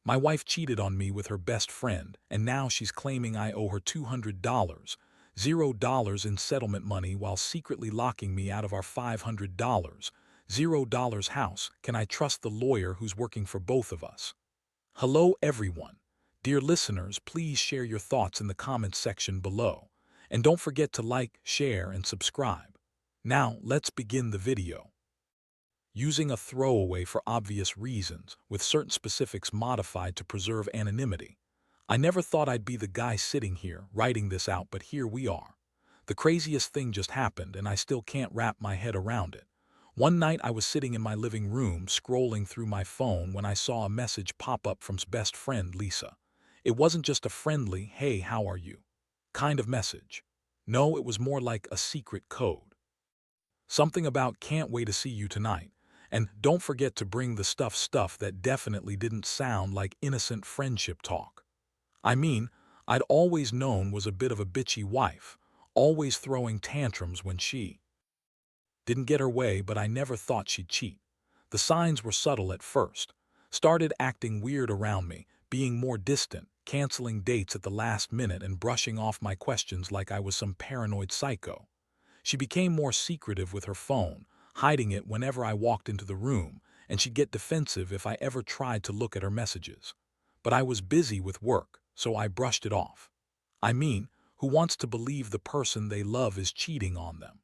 My wife cheated on me with her best friend, and now she's claiming I owe her $200, $0 in settlement money while secretly locking me out of our $500, $0 house. Can I trust the lawyer who's working for both of us? Hello, everyone. Dear listeners, please share your thoughts in the comments section below. And don't forget to like, share, and subscribe. Now, let's begin the video. Using a throwaway for obvious reasons, with certain specifics modified to preserve anonymity. I never thought I'd be the guy sitting here, writing this out, but here we are. The craziest thing just happened, and I still can't wrap my head around it. One night I was sitting in my living room, scrolling through my phone when I saw a message pop up from best friend Lisa. It wasn't just a friendly, "Hey, how are you?" kind of message. No, it was more like a secret code. Something about "can't wait to see you tonight." And don't forget to bring the stuff that definitely didn't sound like innocent friendship talk. I mean, I'd always known was a bit of a bitchy wife, always throwing tantrums when she didn't get her way, but I never thought she'd cheat. The signs were subtle at first. Started acting weird around me, being more distant, canceling dates at the last minute and brushing off my questions like I was some paranoid psycho. She became more secretive with her phone, hiding it whenever I walked into the room, and she'd get defensive if I ever tried to look at her messages. But I was busy with work, so I brushed it off. I mean, who wants to believe the person they love is cheating on them?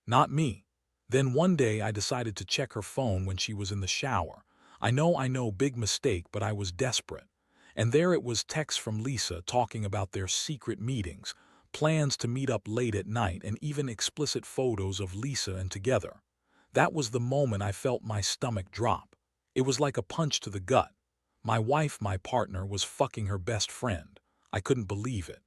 Not me. Then one day I decided to check her phone when she was in the shower. I know, big mistake, but I was desperate. And there it was, text from Lisa talking about their secret meetings, plans to meet up late at night, and even explicit photos of Lisa and together. That was the moment I felt my stomach drop. It was like a punch to the gut. My wife, my partner, was fucking her best friend. I couldn't believe it.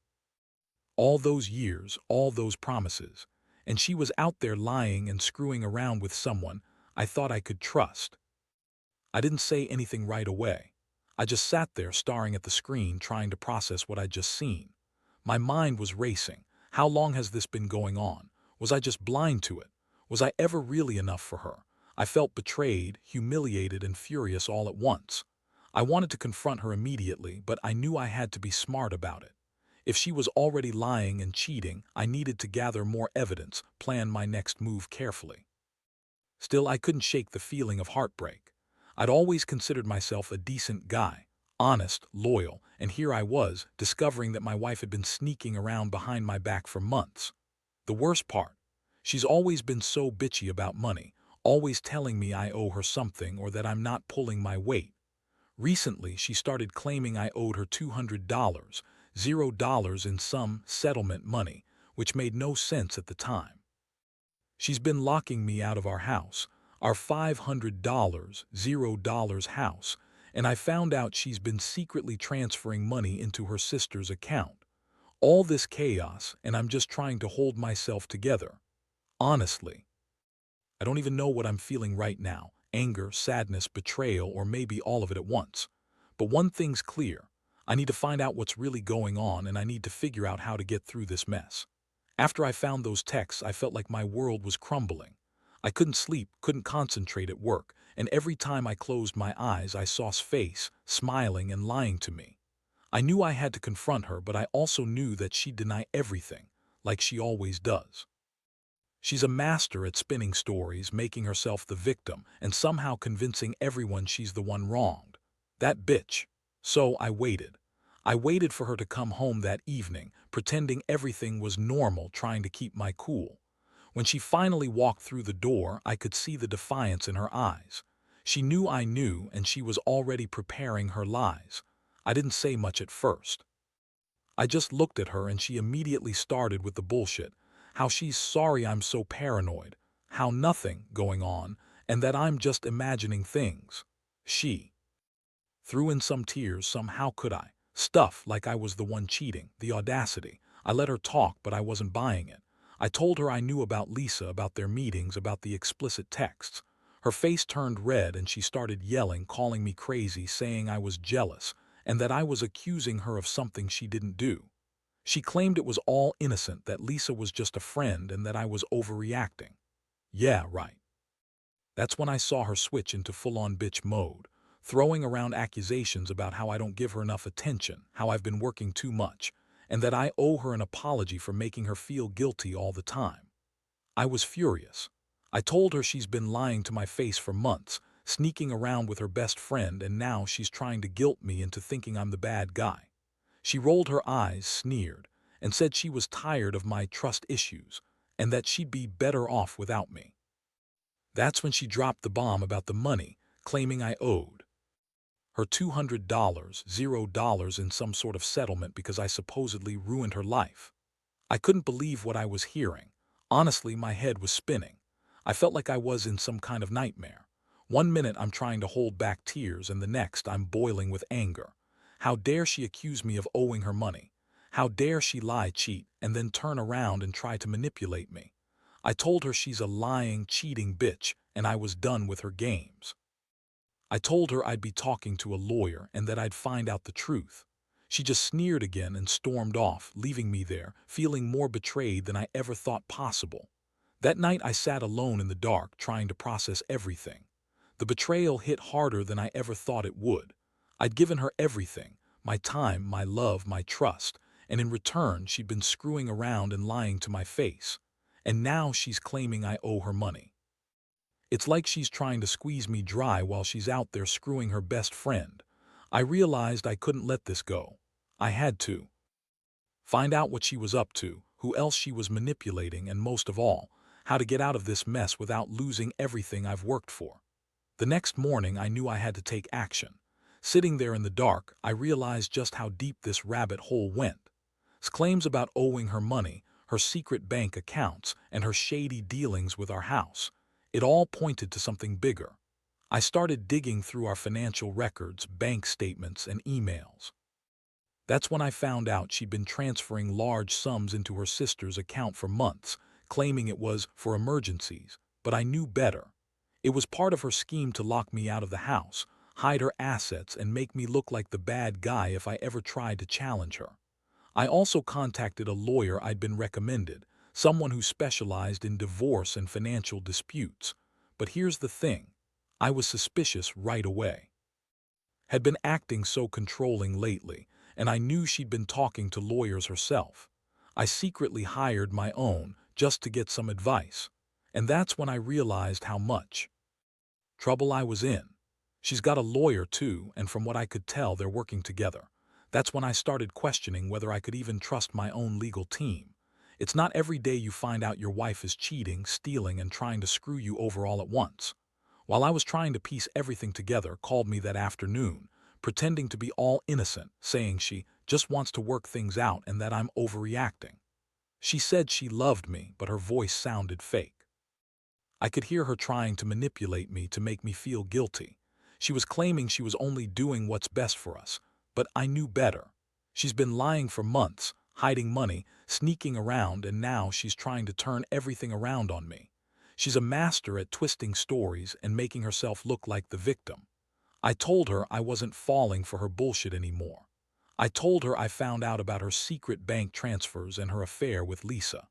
All those years, all those promises, and she was out there lying and screwing around with someone I thought I could trust. I didn't say anything right away. I just sat there staring at the screen, trying to process what I'd just seen. My mind was racing. How long has this been going on? Was I just blind to it? Was I ever really enough for her? I felt betrayed, humiliated, and furious all at once. I wanted to confront her immediately, but I knew I had to be smart about it. If she was already lying and cheating, I needed to gather more evidence, plan my next move carefully. Still, I couldn't shake the feeling of heartbreak. I'd always considered myself a decent guy, honest, loyal, and here I was, discovering that my wife had been sneaking around behind my back for months. The worst part, she's always been so bitchy about money, always telling me I owe her something or that I'm not pulling my weight. Recently, she started claiming I owed her $200, $0 in some settlement money, which made no sense at the time. She's been locking me out of our house, our $500, $0 house, and I found out she's been secretly transferring money into her sister's account. All this chaos, and I'm just trying to hold myself together. Honestly, I don't even know what I'm feeling right now: anger, sadness, betrayal, or maybe all of it at once. But one thing's clear: I need to find out what's really going on, and I need to figure out how to get through this mess. After I found those texts, I felt like my world was crumbling. I couldn't sleep, couldn't concentrate at work, and every time I closed my eyes, I saw his face, smiling and lying to me. I knew I had to confront her, but I also knew that she'd deny everything, like she always does. She's a master at spinning stories, making herself the victim, and somehow convincing everyone she's the one wronged. That bitch. So I waited. I waited for her to come home that evening, pretending everything was normal, trying to keep my cool. When she finally walked through the door, I could see the defiance in her eyes. She knew I knew, and she was already preparing her lies. I didn't say much at first. I just looked at her, and she immediately started with the bullshit. How she's sorry I'm so paranoid, how nothing going on, and that I'm just imagining things. She threw in some tears, some "how could I" stuff, like I was the one cheating. The audacity. I let her talk, but I wasn't buying it. I told her I knew about Lisa, about their meetings, about the explicit texts. Her face turned red and she started yelling, calling me crazy, saying I was jealous, and that I was accusing her of something she didn't do. She claimed it was all innocent, that Lisa was just a friend, and that I was overreacting. Yeah, right. That's when I saw her switch into full-on bitch mode. throwing around accusations about how I don't give her enough attention, how I've been working too much, and that I owe her an apology for making her feel guilty all the time. I was furious. I told her she's been lying to my face for months, sneaking around with her best friend, and now she's trying to guilt me into thinking I'm the bad guy. She rolled her eyes, sneered, and said she was tired of my trust issues, and that she'd be better off without me. That's when she dropped the bomb about the money, claiming I owed her $200, $0 in some sort of settlement because I supposedly ruined her life. I couldn't believe what I was hearing. Honestly, my head was spinning. I felt like I was in some kind of nightmare. One minute I'm trying to hold back tears, and the next I'm boiling with anger. How dare she accuse me of owing her money? How dare she lie, cheat, and then turn around and try to manipulate me? I told her she's a lying, cheating bitch, and I was done with her games. I told her I'd be talking to a lawyer and that I'd find out the truth. She just sneered again and stormed off, leaving me there, feeling more betrayed than I ever thought possible. That night I sat alone in the dark, trying to process everything. The betrayal hit harder than I ever thought it would. I'd given her everything, my time, my love, my trust, and in return she'd been screwing around and lying to my face. And now she's claiming I owe her money. It's like she's trying to squeeze me dry while she's out there screwing her best friend. I realized I couldn't let this go. I had to find out what she was up to, who else she was manipulating, and most of all, how to get out of this mess without losing everything I've worked for. The next morning, I knew I had to take action. Sitting there in the dark, I realized just how deep this rabbit hole went. Claims about owing her money, her secret bank accounts, and her shady dealings with our house. It all pointed to something bigger. I started digging through our financial records, bank statements, and emails. That's when I found out she'd been transferring large sums into her sister's account for months, claiming it was for emergencies, but I knew better. It was part of her scheme to lock me out of the house, hide her assets, and make me look like the bad guy if I ever tried to challenge her. I also contacted a lawyer I'd been recommended, someone who specialized in divorce and financial disputes. But here's the thing. I was suspicious right away. Had been acting so controlling lately, and I knew she'd been talking to lawyers herself. I secretly hired my own just to get some advice. And that's when I realized how much trouble I was in. She's got a lawyer too, and from what I could tell, they're working together. That's when I started questioning whether I could even trust my own legal team. It's not every day you find out your wife is cheating, stealing, and trying to screw you over all at once. While I was trying to piece everything together, called me that afternoon, pretending to be all innocent, saying she just wants to work things out and that I'm overreacting. She said she loved me, but her voice sounded fake. I could hear her trying to manipulate me to make me feel guilty. She was claiming she was only doing what's best for us, but I knew better. She's been lying for months, hiding money, sneaking around, and now she's trying to turn everything around on me. She's a master at twisting stories and making herself look like the victim. I told her I wasn't falling for her bullshit anymore. I told her I found out about her secret bank transfers and her affair with Lisa.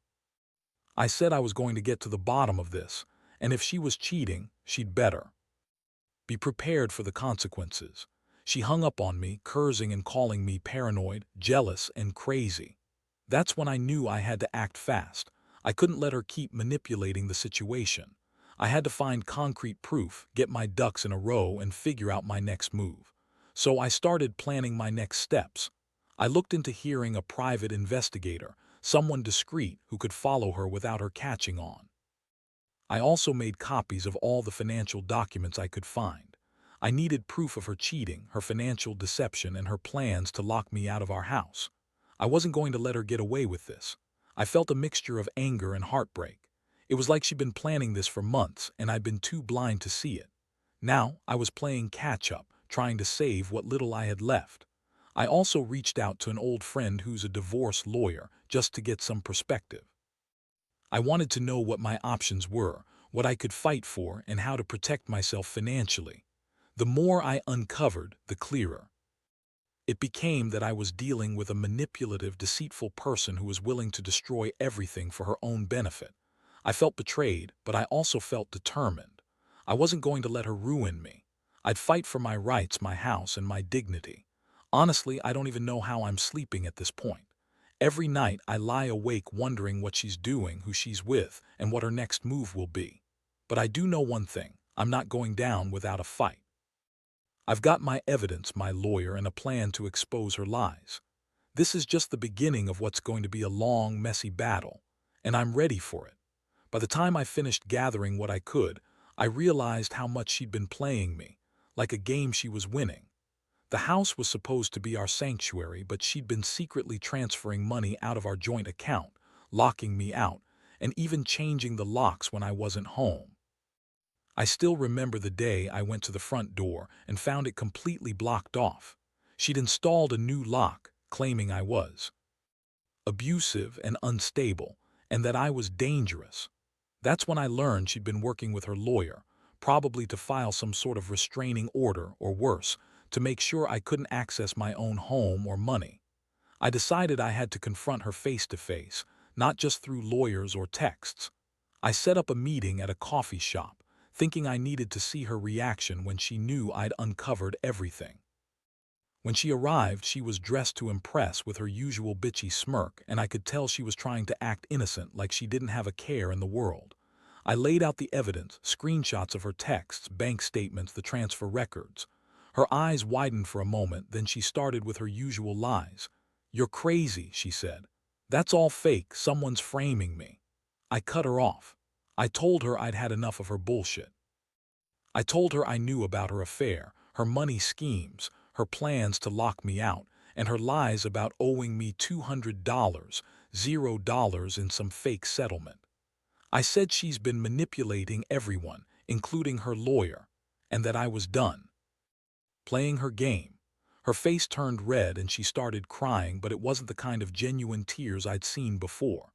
I said I was going to get to the bottom of this, and if she was cheating, she'd better be prepared for the consequences. She hung up on me, cursing and calling me paranoid, jealous, and crazy. That's when I knew I had to act fast. I couldn't let her keep manipulating the situation. I had to find concrete proof, get my ducks in a row, and figure out my next move. So I started planning my next steps. I looked into hiring a private investigator, someone discreet who could follow her without her catching on. I also made copies of all the financial documents I could find. I needed proof of her cheating, her financial deception, and her plans to lock me out of our house. I wasn't going to let her get away with this. I felt a mixture of anger and heartbreak. It was like she'd been planning this for months, and I'd been too blind to see it. Now, I was playing catch-up, trying to save what little I had left. I also reached out to an old friend who's a divorce lawyer, just to get some perspective. I wanted to know what my options were, what I could fight for, and how to protect myself financially. The more I uncovered, the clearer it became that I was dealing with a manipulative, deceitful person who was willing to destroy everything for her own benefit. I felt betrayed, but I also felt determined. I wasn't going to let her ruin me. I'd fight for my rights, my house, and my dignity. Honestly, I don't even know how I'm sleeping at this point. Every night, I lie awake wondering what she's doing, who she's with, and what her next move will be. But I do know one thing: I'm not going down without a fight. I've got my evidence, my lawyer, and a plan to expose her lies. This is just the beginning of what's going to be a long, messy battle, and I'm ready for it. By the time I finished gathering what I could, I realized how much she'd been playing me, like a game she was winning. The house was supposed to be our sanctuary, but she'd been secretly transferring money out of our joint account, locking me out, and even changing the locks when I wasn't home. I still remember the day I went to the front door and found it completely blocked off. She'd installed a new lock, claiming I was abusive and unstable, and that I was dangerous. That's when I learned she'd been working with her lawyer, probably to file some sort of restraining order, or worse, to make sure I couldn't access my own home or money. I decided I had to confront her face to face, not just through lawyers or texts. I set up a meeting at a coffee shop, thinking I needed to see her reaction when she knew I'd uncovered everything. When she arrived, she was dressed to impress with her usual bitchy smirk, and I could tell she was trying to act innocent, like she didn't have a care in the world. I laid out the evidence, screenshots of her texts, bank statements, the transfer records. Her eyes widened for a moment, then she started with her usual lies. "You're crazy," she said. "That's all fake, someone's framing me." I cut her off. I told her I'd had enough of her bullshit. I told her I knew about her affair, her money schemes, her plans to lock me out, and her lies about owing me $200, $0 in some fake settlement. I said she's been manipulating everyone, including her lawyer, and that I was done playing her game. Her face turned red and she started crying, but it wasn't the kind of genuine tears I'd seen before.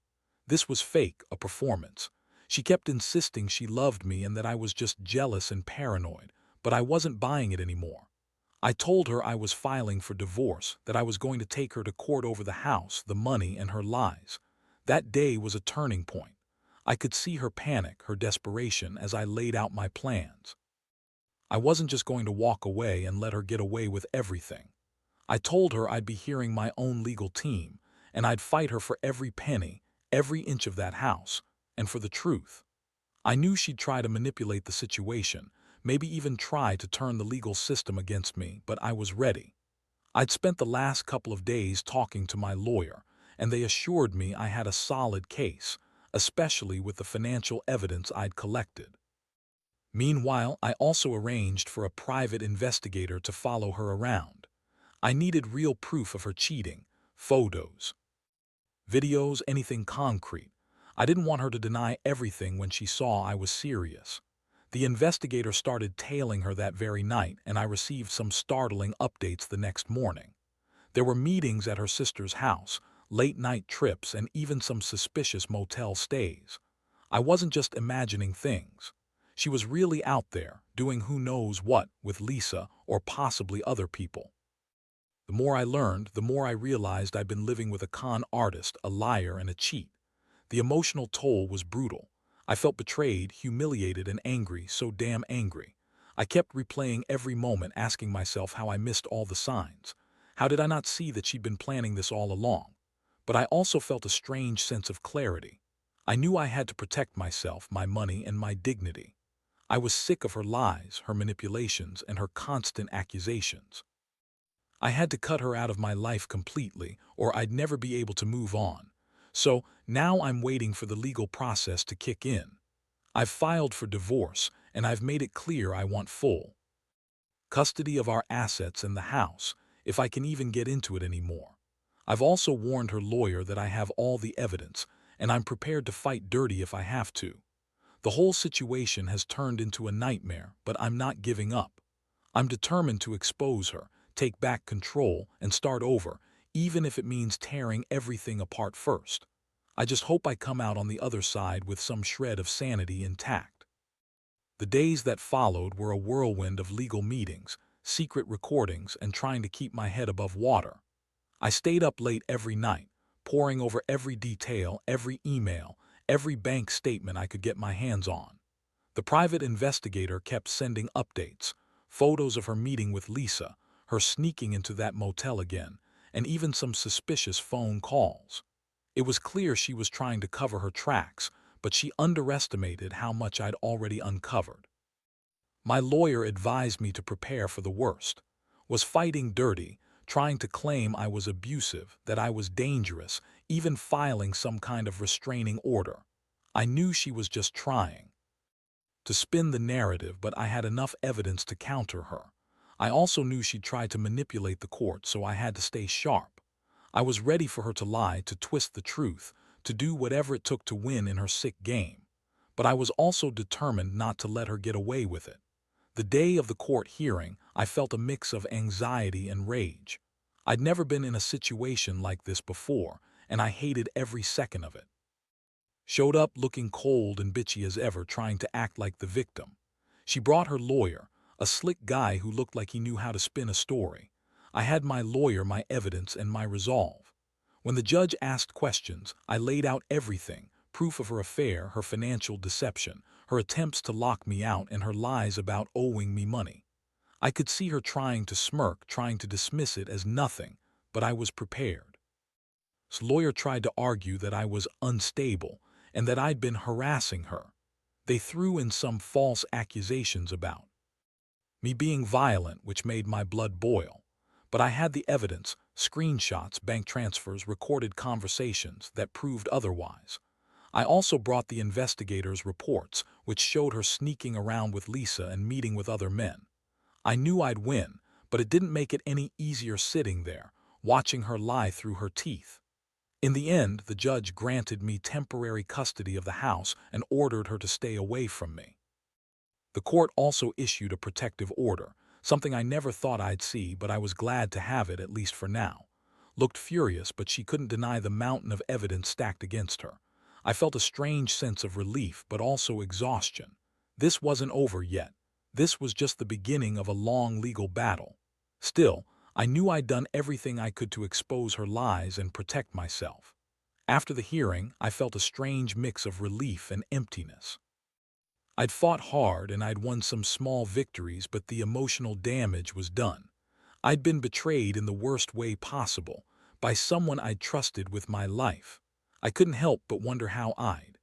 This was fake, a performance. She kept insisting she loved me and that I was just jealous and paranoid, but I wasn't buying it anymore. I told her I was filing for divorce, that I was going to take her to court over the house, the money, and her lies. That day was a turning point. I could see her panic, her desperation, as I laid out my plans. I wasn't just going to walk away and let her get away with everything. I told her I'd be hearing my own legal team, and I'd fight her for every penny, every inch of that house, and for the truth. I knew she'd try to manipulate the situation, maybe even try to turn the legal system against me, but I was ready. I'd spent the last couple of days talking to my lawyer, and they assured me I had a solid case, especially with the financial evidence I'd collected. Meanwhile, I also arranged for a private investigator to follow her around. I needed real proof of her cheating, photos, videos, anything concrete. I didn't want her to deny everything when she saw I was serious. The investigator started tailing her that very night, and I received some startling updates the next morning. There were meetings at her sister's house, late-night trips, and even some suspicious motel stays. I wasn't just imagining things. She was really out there, doing who knows what with Lisa or possibly other people. The more I learned, the more I realized I'd been living with a con artist, a liar, and a cheat. The emotional toll was brutal. I felt betrayed, humiliated, and angry, so damn angry. I kept replaying every moment, asking myself how I missed all the signs. How did I not see that she'd been planning this all along? But I also felt a strange sense of clarity. I knew I had to protect myself, my money, and my dignity. I was sick of her lies, her manipulations, and her constant accusations. I had to cut her out of my life completely, or I'd never be able to move on. So now I'm waiting for the legal process to kick in. I've filed for divorce, and I've made it clear I want full custody of our assets and the house, if I can even get into it anymore. I've also warned her lawyer that I have all the evidence, and I'm prepared to fight dirty if I have to. The whole situation has turned into a nightmare, but I'm not giving up. I'm determined to expose her, take back control, and start over, even if it means tearing everything apart first. I just hope I come out on the other side with some shred of sanity intact. The days that followed were a whirlwind of legal meetings, secret recordings, and trying to keep my head above water. I stayed up late every night, poring over every detail, every email, every bank statement I could get my hands on. The private investigator kept sending updates, Photos of her meeting with Lisa, her sneaking into that motel again, and even some suspicious phone calls. It was clear she was trying to cover her tracks, but she underestimated how much I'd already uncovered. My lawyer advised me to prepare for the worst, was fighting dirty, trying to claim I was abusive, that I was dangerous, even filing some kind of restraining order. I knew she was just trying to spin the narrative, but I had enough evidence to counter her. I also knew she'd try to manipulate the court, so I had to stay sharp. I was ready for her to lie, to twist the truth, to do whatever it took to win in her sick game. But I was also determined not to let her get away with it. The day of the court hearing, I felt a mix of anxiety and rage. I'd never been in a situation like this before, and I hated every second of it. Showed up looking cold and bitchy as ever, trying to act like the victim. She brought her lawyer, a slick guy who looked like he knew how to spin a story. I had my lawyer, my evidence, and my resolve. When the judge asked questions, I laid out everything: proof of her affair, her financial deception, her attempts to lock me out, and her lies about owing me money. I could see her trying to smirk, trying to dismiss it as nothing, but I was prepared. The lawyer tried to argue that I was unstable and that I'd been harassing her. They threw in some false accusations about me being violent, which made my blood boil. But I had the evidence: screenshots, bank transfers, recorded conversations that proved otherwise. I also brought the investigators' reports, which showed her sneaking around with Lisa and meeting with other men. I knew I'd win, but it didn't make it any easier sitting there, watching her lie through her teeth. In the end, the judge granted me temporary custody of the house and ordered her to stay away from me. The court also issued a protective order, something I never thought I'd see, but I was glad to have it, at least for now. Looked furious, but she couldn't deny the mountain of evidence stacked against her. I felt a strange sense of relief, but also exhaustion. This wasn't over yet. This was just the beginning of a long legal battle. Still, I knew I'd done everything I could to expose her lies and protect myself. After the hearing, I felt a strange mix of relief and emptiness. I'd fought hard and I'd won some small victories, but the emotional damage was done. I'd been betrayed in the worst way possible, by someone I'd trusted with my life. I couldn't help but wonder how I'd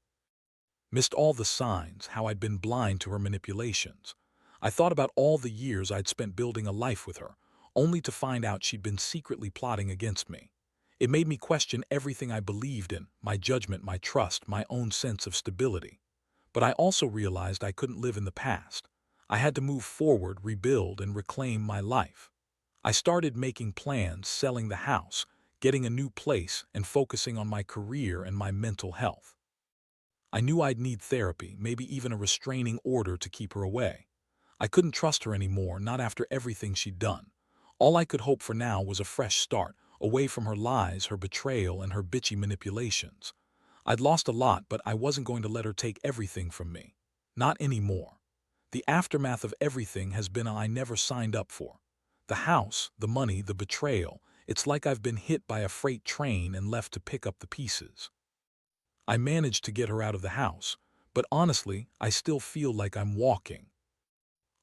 missed all the signs, how I'd been blind to her manipulations. I thought about all the years I'd spent building a life with her, only to find out she'd been secretly plotting against me. It made me question everything I believed in: my judgment, my trust, my own sense of stability. But I also realized I couldn't live in the past. I had to move forward, rebuild, and reclaim my life. I started making plans: selling the house, getting a new place, and focusing on my career and my mental health. I knew I'd need therapy, maybe even a restraining order to keep her away. I couldn't trust her anymore, not after everything she'd done. All I could hope for now was a fresh start, away from her lies, her betrayal, and her bitchy manipulations. I'd lost a lot, but I wasn't going to let her take everything from me. Not anymore. The aftermath of everything has been I never signed up for. The house, the money, the betrayal. It's like I've been hit by a freight train and left to pick up the pieces. I managed to get her out of the house, but honestly, I still feel like I'm walking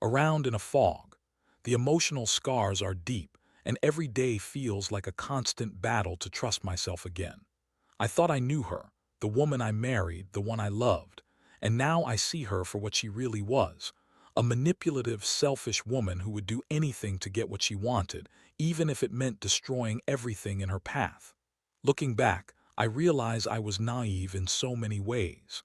around in a fog. The emotional scars are deep, and every day feels like a constant battle to trust myself again. I thought I knew her, the woman I married, the one I loved, and now I see her for what she really was: a manipulative, selfish woman who would do anything to get what she wanted, even if it meant destroying everything in her path. Looking back, I realize I was naive in so many ways.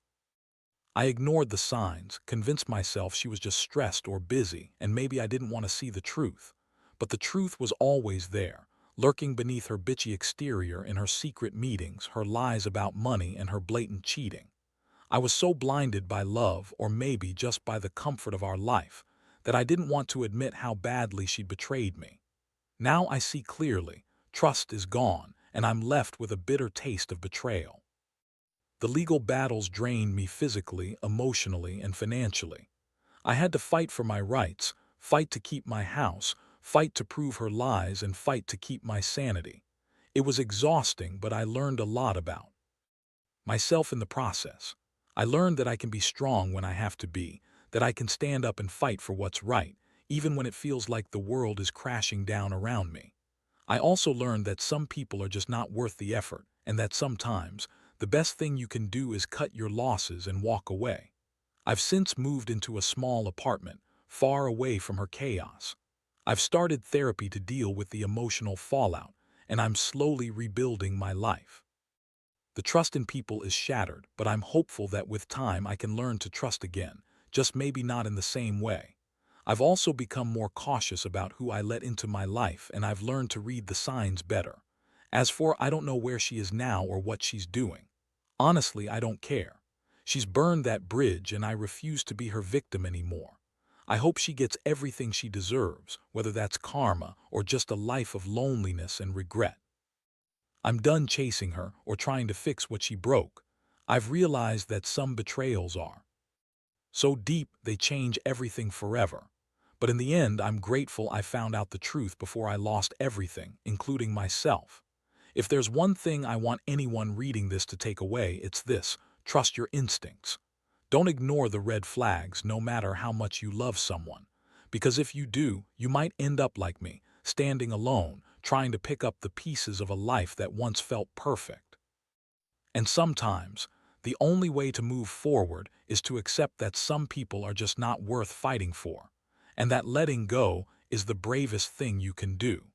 I ignored the signs, convinced myself she was just stressed or busy, and maybe I didn't want to see the truth. But the truth was always there, lurking beneath her bitchy exterior, in her secret meetings, her lies about money, and her blatant cheating. I was so blinded by love, or maybe just by the comfort of our life, that I didn't want to admit how badly she'd betrayed me. Now I see clearly: trust is gone, and I'm left with a bitter taste of betrayal. The legal battles drained me physically, emotionally, and financially. I had to fight for my rights, fight to keep my house, fight to prove her lies, and fight to keep my sanity. It was exhausting, but I learned a lot about myself in the process. I learned that I can be strong when I have to be, that I can stand up and fight for what's right, even when it feels like the world is crashing down around me. I also learned that some people are just not worth the effort, and that sometimes the best thing you can do is cut your losses and walk away. I've since moved into a small apartment, far away from her chaos. I've started therapy to deal with the emotional fallout, and I'm slowly rebuilding my life. The trust in people is shattered, but I'm hopeful that with time I can learn to trust again, just maybe not in the same way. I've also become more cautious about who I let into my life, and I've learned to read the signs better. As for I don't know where she is now or what she's doing. Honestly, I don't care. She's burned that bridge and I refuse to be her victim anymore. I hope she gets everything she deserves, whether that's karma or just a life of loneliness and regret. I'm done chasing her or trying to fix what she broke. I've realized that some betrayals are so deep they change everything forever. But in the end, I'm grateful I found out the truth before I lost everything, including myself. If there's one thing I want anyone reading this to take away, it's this: trust your instincts. Don't ignore the red flags, no matter how much you love someone. Because if you do, you might end up like me, standing alone, trying to pick up the pieces of a life that once felt perfect. And sometimes, the only way to move forward is to accept that some people are just not worth fighting for, and that letting go is the bravest thing you can do.